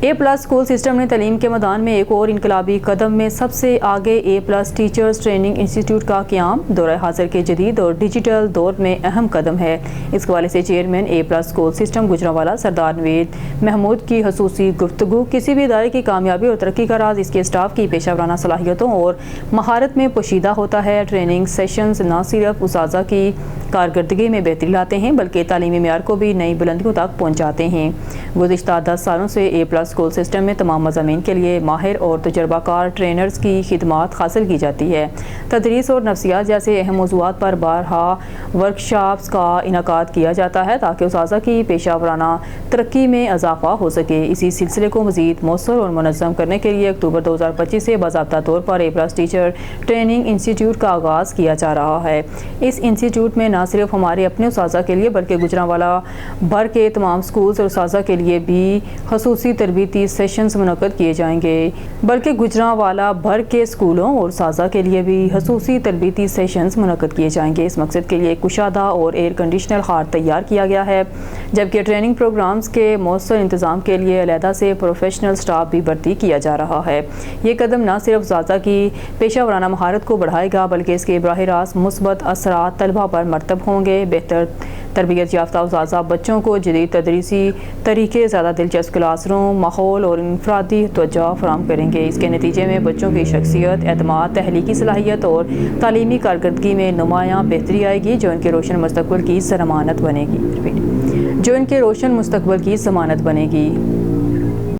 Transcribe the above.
A+ school system نے تعلیم کے میدان میں ایک اور انقلابی قدم میں سب سے آگے A+ ٹیچرز ٹریننگ انسٹیٹیوٹ کا قیام دورہ حاضر کے جدید اور ڈیجیٹل دور میں اہم قدم ہے۔ اس حوالے سے chairman A+ school system Gujranwala سردار نوید محمود کی خصوصی گفتگو۔ کسی بھی ادارے کی کامیابی اور ترقی کا راز اس کے اسٹاف کی پیشہ ورانہ صلاحیتوں اور مہارت میں پوشیدہ ہوتا ہے۔ ٹریننگ سیشنز نہ صرف اساتذہ کی کارکردگی میں بہتری لاتے ہیں بلکہ تعلیمی معیار کو بھی نئی بلندیوں تک پہنچاتے ہیں۔ گزشتہ 10 سالوں سے A+ اسکول سسٹم میں تمام مضامین کے لیے ماہر اور تجربہ کار ٹرینرز کی خدمات حاصل کی جاتی ہے۔ تدریس اور نفسیات جیسے اہم موضوعات پر بارہا ورکشاپس کا انعقاد کیا جاتا ہے تاکہ اساتذہ کی پیشہ ورانہ ترقی میں اضافہ ہو سکے۔ اسی سلسلے کو مزید مؤثر اور منظم کرنے کے لیے اکتوبر 2025 سے باضابطہ طور پر A+ ٹیچر ٹریننگ انسٹیٹیوٹ کا آغاز کیا جا رہا ہے۔ اس انسٹیٹیوٹ میں نہ صرف ہمارے اپنے اساتذہ کے لیے بلکہ گجرانوالہ بھر کے تمام اسکولز اور اساتذہ کے لیے بھی خصوصی تربیتی سیشنز منعقد کیے جائیں گے اس مقصد کے لیے ایک کشادہ اور ایئر کنڈیشنر ہال تیار کیا گیا ہے، جبکہ ٹریننگ پروگرامز کے مؤثر انتظام کے لیے علیحدہ سے پروفیشنل سٹاف بھی بھرتی کیا جا رہا ہے۔ یہ قدم نہ صرف اساتذہ کی پیشہ ورانہ مہارت کو بڑھائے گا بلکہ اس کے براہ راست مثبت اثرات طلبہ پر مرتب ہوں گے۔ بہتر تربیت یافتہ اساتذہ بچوں کو جدید تدریسی طریقے، زیادہ دلچسپ کلاس روم ماحول اور انفرادی توجہ فراہم کریں گے۔ اس کے نتیجے میں بچوں کی شخصیت، اعتماد، تحلیقی صلاحیت اور تعلیمی کارکردگی میں نمایاں بہتری آئے گی جو ان کے روشن مستقبل کی ضمانت بنے گی۔